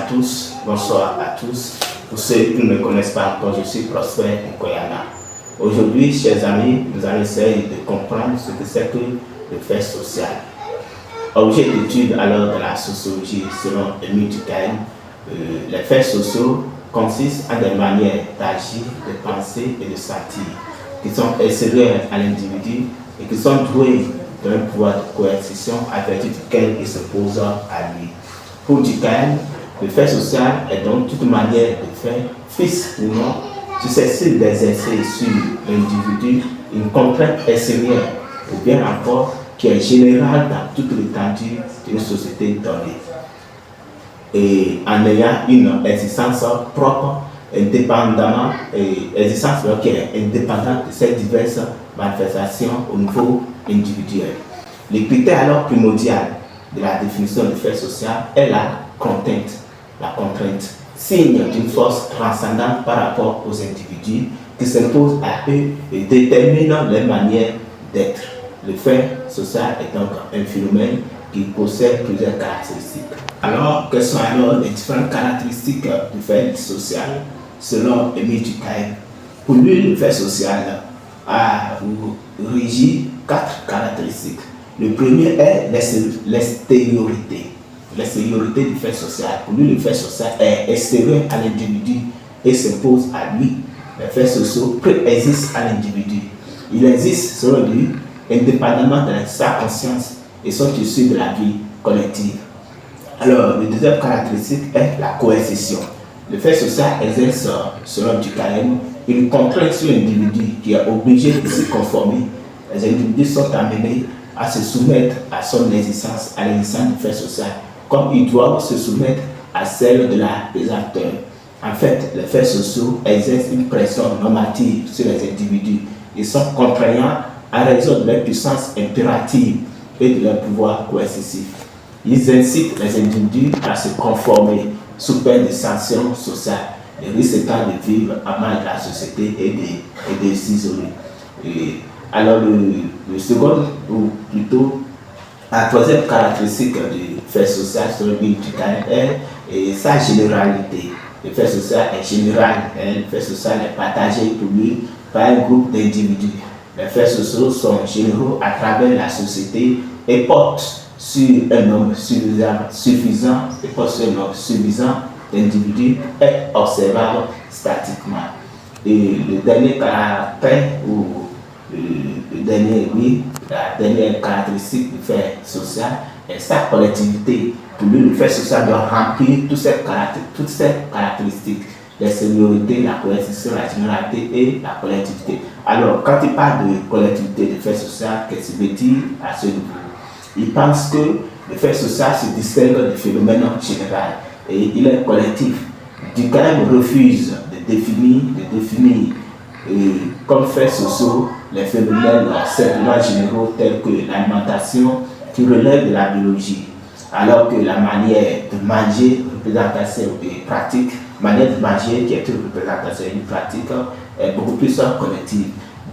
à tous, bonsoir à tous. Pour ceux qui ne me connaissent pas encore, je suis Prosper Nkoyana. Aujourd'hui, chers amis, nous allons essayer de comprendre ce que c'est que le fait social. Objet d'étude alors de la sociologie selon Émile Durkheim, les faits sociaux consistent en des manières d'agir, de penser et de sentir qui sont extérieures à l'individu et qui sont douées d'un pouvoir de coercition à vertu duquel il se pose à lui. Pour Durkheim, le fait social est donc toute manière de faire, fixe ou non, susceptible d'exercer sur l'individu une contrainte extérieure, ou bien encore qui est générale dans toute l'étendue d'une société donnée. Et en ayant une existence propre, indépendamment, existence qui est indépendante de ces diverses manifestations au niveau individuel. Le critère alors primordial de la définition du fait social est la contrainte. La contrainte, signe d'une force transcendante par rapport aux individus qui s'impose à eux et détermine leur manière d'être. Le fait social est donc un phénomène qui possède plusieurs caractéristiques. Alors, quelles sont alors les différentes caractéristiques du fait social selon Émile Durkheim? Pour lui, le fait social a régi 4 caractéristiques. Le premier est l'extériorité. L'extériorité du fait social. Pour lui, le fait social est extérieur à l'individu et s'impose à lui. Les faits sociaux préexistent à l'individu. Ils existent, selon lui, indépendamment de sa conscience et sont issus de la vie collective. Alors, la deuxième caractéristique est la coercition. Le fait social exerce, selon Durkheim, une contrainte sur l'individu qui est obligé de se conformer. Les individus sont amenés à se soumettre à son existence, à l'existence du fait social, comme ils doivent se soumettre à celle de des acteurs. En fait, les faits sociaux exercent une pression normative sur les individus. Ils sont contraignants à raison de leur puissance impérative et de leur pouvoir coercitif. Ils incitent les individus à se conformer sous peine de sanctions sociales, le risque étant de vivre à mal de la société et de s'isoler. Alors le second, ou plutôt la troisième caractéristique du fait social selon Émile Durkheim est sa généralité. Le fait social est général, le fait social est partagé pour lui par un groupe d'individus. Les faits sociaux sont généraux à travers la société et portent sur un nombre suffisant d'individus et observables statiquement. Et le dernier caractère, ou la dernière caractéristique du fait social est sa collectivité. Pour lui, le fait social doit remplir toutes ces caractéristiques. L'extériorité, la coercition, la généralité et la collectivité. Alors, quand il parle de collectivité, de fait social, qu'est-ce qu'il veut dire à ce niveau? Il pense que le fait social se distingue du phénomène général et il est collectif. Durkheim refuse de définir comme faits sociaux les phénomènes simplement généraux tels que l'alimentation qui relève de la biologie, alors que la manière de manger, représentation et pratique, manière de manger qui est une représentation et une pratique est beaucoup plus collective.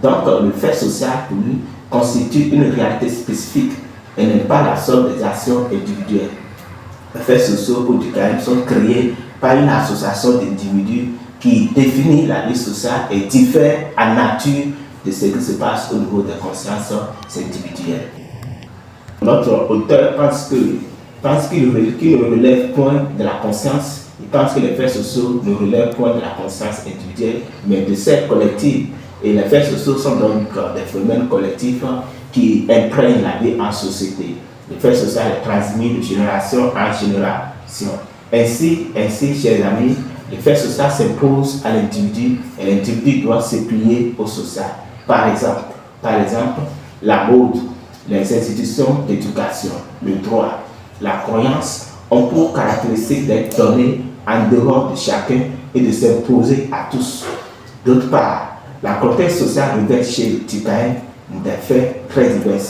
Donc le fait social pour lui constitue une réalité spécifique et n'est pas la somme des actions individuelles. Les faits sociaux pour Durkheim sont créés par une association d'individus qui définit la vie sociale et diffère en nature de ce qui se passe au niveau des consciences individuelles. Notre auteur pense qu'il ne relève point de la conscience. Il pense que les faits sociaux ne relèvent point de la conscience individuelle, mais de celle collective. Et les faits sociaux sont donc des phénomènes collectifs qui imprègnent la vie en société. Le fait social est transmis de génération en génération. Ainsi, chers amis, le fait social s'impose à l'individu et l'individu doit se plier au social. Par exemple, la mode, les institutions d'éducation, le droit, la croyance ont pour caractéristique d'être donnés en dehors de chacun et de s'imposer à tous. D'autre part, la contexte sociale révèle chez Durkheim des faits très divers.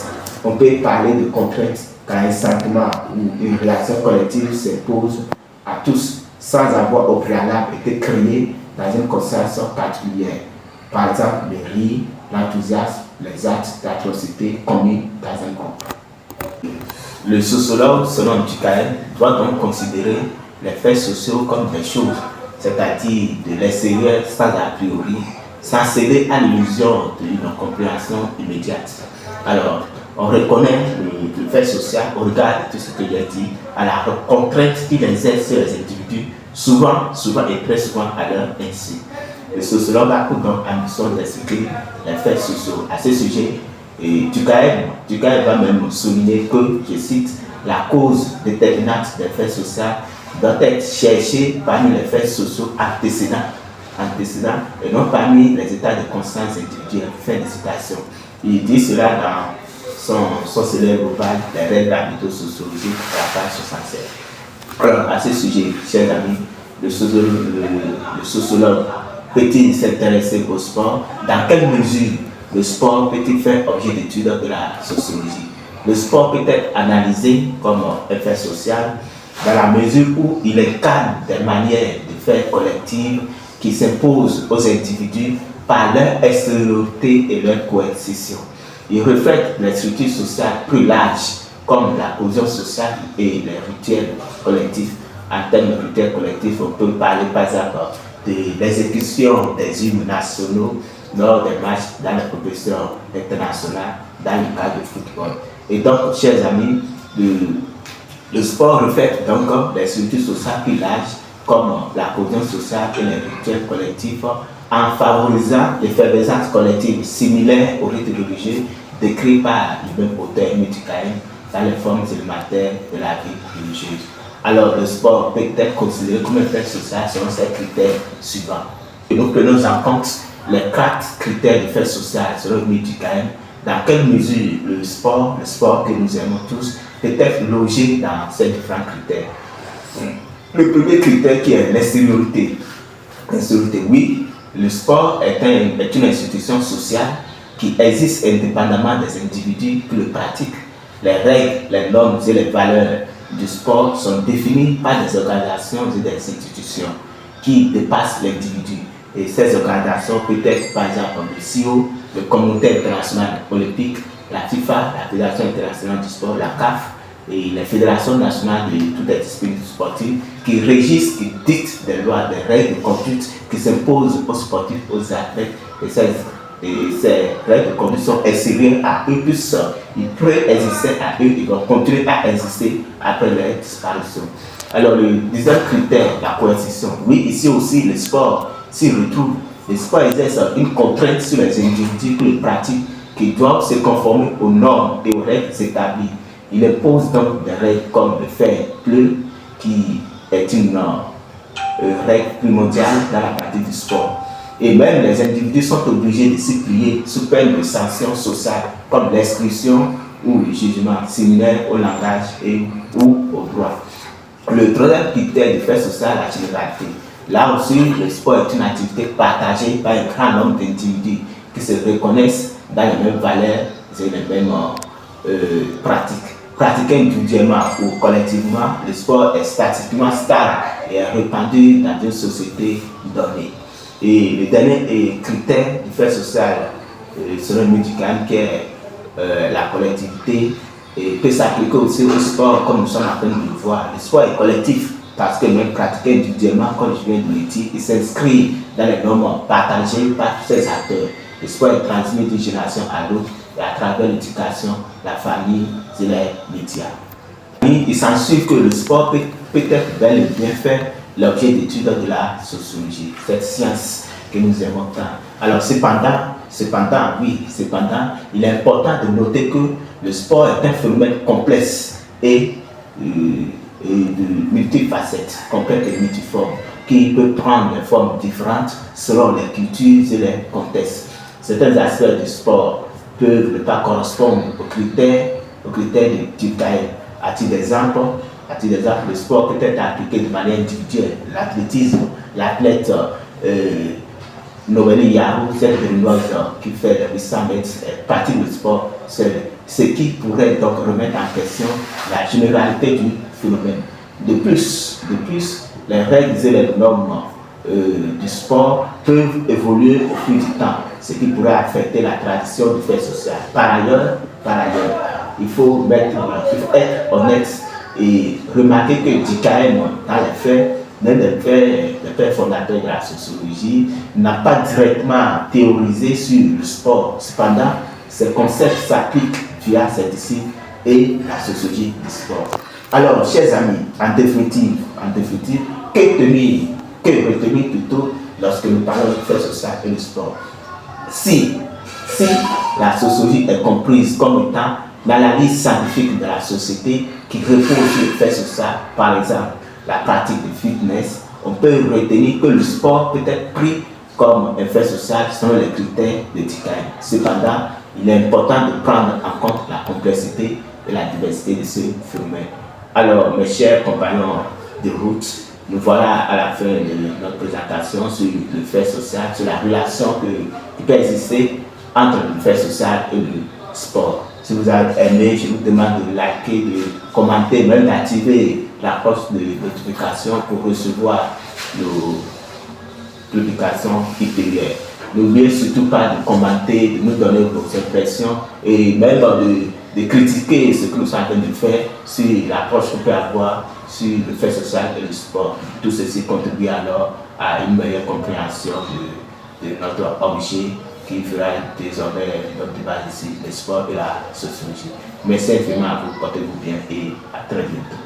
On peut parler de contraintes quand un sentiment ou une relation collective s'impose à tous sans avoir au préalable été créé dans une conscience particulière. Par exemple, le rire, l'enthousiasme, les actes d'atrocité commis dans un groupe. Le sociologue, selon Durkheim, doit donc considérer les faits sociaux comme des choses, c'est-à-dire de l'extérieur sans a priori, sans céder à l'illusion d'une compréhension immédiate. Alors, on reconnaît le fait social au regard de tout ce que j'ai dit, à la contrainte qu'il exerce sur les individus, souvent et très souvent à leur insu. Le sociologue a donc ambition d'expliquer les faits sociaux. À ce sujet, Durkheim va même souligner que, je cite, la cause déterminante des faits sociaux doit être cherchée parmi les faits sociaux antécédents et non parmi les états de conscience individuelle. Fin de citation. Il dit cela dans son célèbre ouvrage Les règles habito-sociologiques à la page 67. Alors, à ce sujet, chers amis, le sociologue peut-il s'intéresser au sport? Dans quelle mesure le sport peut-il faire objet d'études de la sociologie? Le sport peut être analysé comme effet social dans la mesure où il incarne des manières de faire collectives qui s'imposent aux individus par leur extériorité et leur coercition. Il reflète les structures sociales plus larges comme la cohésion sociale et les rituels collectifs. En termes de rituels collectifs, on peut parler par exemple de l'exécution des hymnes nationaux lors des matchs dans les compétitions internationales, dans le cadre de football. Et donc, chers amis, le sport reflète donc les structures sociales plus larges comme la cohésion sociale et les rituels collectifs en favorisant l'effervescence collective similaire au rite religieux décrit par le même auteur Durkheim dans les formes élémentaires de la vie religieuse. Alors, le sport peut être considéré comme un fait social selon ces critères suivants. Et nous prenons en compte les 4 critères de fait social selon Durkheim. Dans quelle mesure le sport que nous aimons tous, peut être logé dans ces différents critères. Le premier critère qui est l'extériorité. Oui, le sport est une institution sociale qui existe indépendamment des individus qui le pratiquent. Les règles, les normes et les valeurs du sport sont définies par des organisations et des institutions qui dépassent l'individu. Et ces organisations peuvent être par exemple le CIO, le Comité international olympique, la FIFA, la Fédération internationale du sport, la CAF et les fédérations nationales de toutes les disciplines sportives qui régissent, qui dictent des lois, des règles de conduite qui s'imposent aux sportifs, aux athlètes. Et ces règles de conduite sont extérieures à eux, plus ils peuvent exister à eux, ils vont continuer à exister après leur disparition. Alors le deuxième critère, la coercition. Oui, ici aussi le sport s'y retrouve. Le sport exerce une contrainte sur les individus qui le pratiquent, qui doivent se conformer aux normes et aux règles établies. Il impose donc des règles comme le fair play, qui est une règle primordiale dans la pratique du sport. Et même les individus sont obligés de s'y plier sous peine de sanctions sociales comme l'exclusion ou le jugement similaire au langage ou au droit. Le troisième critère de fait social, la généralité. Là aussi, le sport est une activité partagée par un grand nombre d'individus qui se reconnaissent dans les mêmes valeurs et les mêmes pratiques. Pratiqué individuellement ou collectivement, le sport est statistiquement stable et est répandu dans une société donnée. Et le dernier critère du fait social, selon Durkheim, qui est la collectivité, peut s'appliquer aussi au sport comme nous sommes en train de le voir. Le sport est collectif parce que même pratiqué individuellement, comme je viens de le dire, il s'inscrit dans les normes partagées par tous ces acteurs. Le sport est transmis d'une génération à l'autre et à travers l'éducation, la famille et les médias. Il s'ensuit que le sport peut être bel et bien fait l'objet d'études de la sociologie, cette science que nous aimons tant. Alors cependant, il est important de noter que le sport est un phénomène complexe et de multifacettes, complexe et multiforme, qui peut prendre des formes différentes selon les cultures et les contextes. Certains aspects du sport peuvent ne pas correspondre aux critères de Durkheim. À titre d'exemple, le sport peut être appliqué de manière individuelle. L'athlétisme, l'athlète Noélie Yarou, celle berlinoise qui fait les 800 mètres, pratique le sport seul, ce qui pourrait donc remettre en question la généralité du phénomène. De plus, les règles et les normes du sport peuvent évoluer au fil du temps, ce qui pourrait affecter la tradition du fait social. Par ailleurs, il faut être honnête Et remarquez que Durkheim, dans les faits, l'un des pères fondateurs de la sociologie, n'a pas directement théorisé sur le sport. Cependant, ces concepts s'appliquent via ses disciples et la sociologie du sport. Alors, chers amis, en définitive, que retenir plutôt lorsque nous parlons de fait social et du sport? Si la sociologie est comprise comme étant l'analyse scientifique de la société qui repose sur le fait social, par exemple la pratique de fitness, on peut retenir que le sport peut être pris comme un fait social selon les critères de Durkheim. Cependant, il est important de prendre en compte la complexité et la diversité de ce phénomène. Alors, mes chers compagnons de route, nous voilà à la fin de notre présentation sur le fait social, sur la relation qui peut exister entre le fait social et le sport. Si vous avez aimé, je vous demande de liker, de commenter, même d'activer la cloche de notification pour recevoir nos publications ultérieures. N'oubliez surtout pas de commenter, de nous donner vos impressions et même de critiquer ce que nous sommes en train de faire sur l'approche qu'on peut avoir sur le fait social et le sport. Tout ceci contribue alors à une meilleure compréhension de notre objet qui fera désormais notre débat ici, le sport et la sociologie. Merci infiniment à vous, portez-vous bien et à très bientôt.